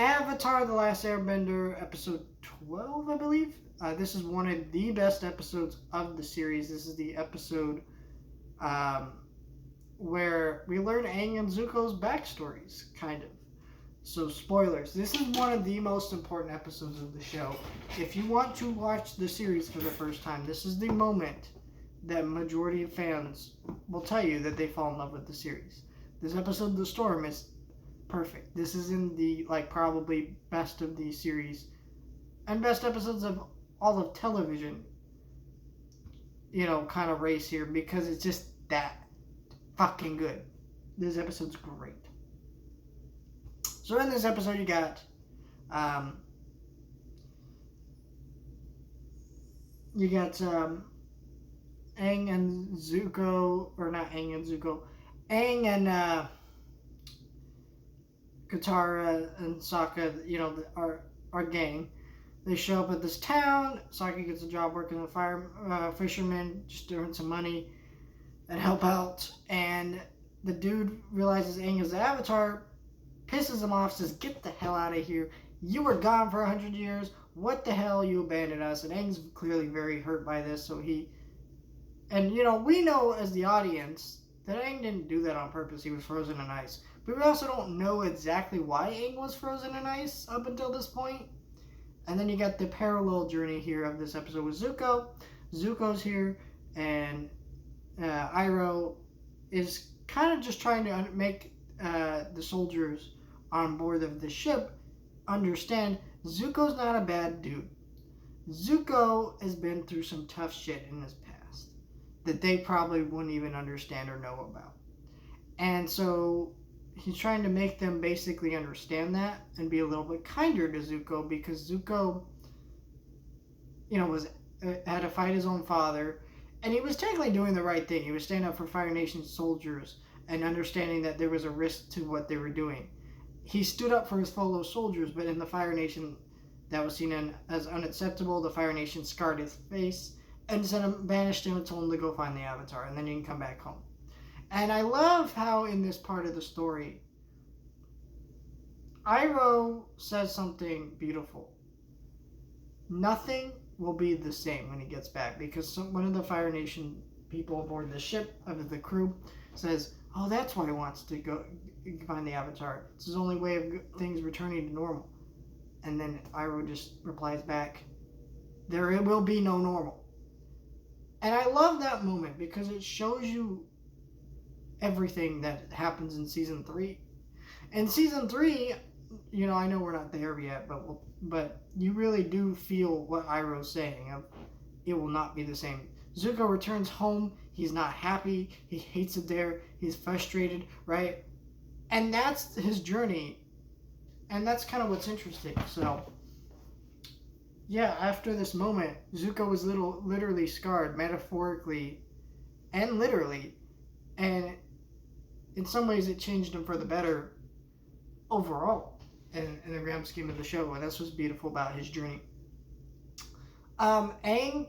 Avatar: The Last Airbender, episode 12, I believe. This is one of the best episodes of the series. This is the episode um, where we learn Aang and Zuko's backstories, kind of. So, spoilers. This is one of the most important episodes of the show. If you want to watch the series for the first time, this is the moment that majority of fans will tell you that they fall in love with the series. This episode, The Storm, is perfect. This is in the, probably best of the series and best episodes of all of television, kind of race here, because it's just that fucking good. This episode's great. So in this episode, you got Aang and Zuko, or not Aang and Zuko, Aang and Katara and Sokka, our gang. They show up at this town. Sokka gets a job working with fishermen, just doing some money and help out. And the dude realizes Aang is the Avatar, pisses him off, says, "Get the hell out of here. You were gone for 100 years. What the hell? You abandoned us." And Aang's clearly very hurt by this. So we know as the audience that Aang didn't do that on purpose. He was frozen in ice. But we also don't know exactly why Aang was frozen in ice up until this point. And then you got the parallel journey here of this episode with Zuko. Zuko's here, and Iroh is kind of just trying to make the soldiers on board of the ship understand Zuko's not a bad dude. Zuko has been through some tough shit in his past that they probably wouldn't even understand or know about. And so he's trying to make them basically understand that and be a little bit kinder to Zuko, because Zuko, had to fight his own father, and he was technically doing the right thing. He was standing up for Fire Nation soldiers and understanding that there was a risk to what they were doing. He stood up for his fellow soldiers, but in the Fire Nation, that was seen as unacceptable. The Fire Nation scarred his face and banished him and told him to go find the Avatar, and then he can come back home. And I love how in this part of the story, Iroh says something beautiful. Nothing will be the same when he gets back, because one of the Fire Nation people aboard the ship, of the crew, says, "Oh, that's why he wants to go find the Avatar. It's his only way of things returning to normal." And then Iroh just replies back, "There will be no normal." And I love that moment because it shows you everything that happens in season 3. In season 3, I know we're not there yet, but you really do feel what Iroh's saying. It will not be the same. Zuko returns home. He's not happy. He hates it there. He's frustrated, right? And that's his journey. And that's kind of what's interesting. So, yeah, after this moment, Zuko was literally scarred, metaphorically and literally. And in some ways, it changed him for the better overall in the grand scheme of the show. And that's what's beautiful about his journey. Aang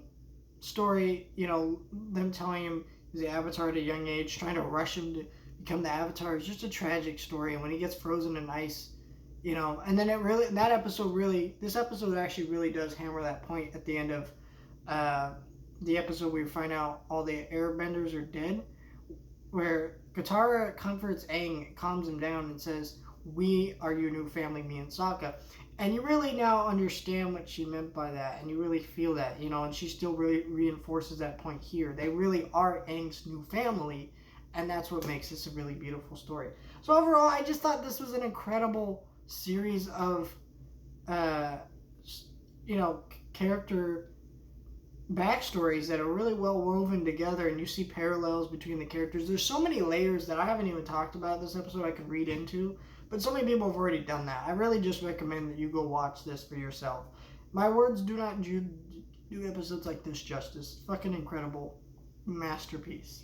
story, them telling him he's the Avatar at a young age, trying to rush him to become the Avatar, is just a tragic story. And when he gets frozen in ice, and then this episode actually really does hammer that point at the end of the episode where we find out all the Airbenders are dead, where Katara comforts Aang, calms him down, and says, "We are your new family, me and Sokka." And you really now understand what she meant by that, and you really feel that, and she still really reinforces that point here. They really are Aang's new family, and that's what makes this a really beautiful story. So overall, I just thought this was an incredible series of, character backstories that are really well woven together, and you see parallels between the characters. There's so many layers that I haven't even talked about this episode I could read into, but so many people have already done that. I really just recommend that you go watch this for yourself. My words do not do episodes like this justice. Fucking incredible masterpiece.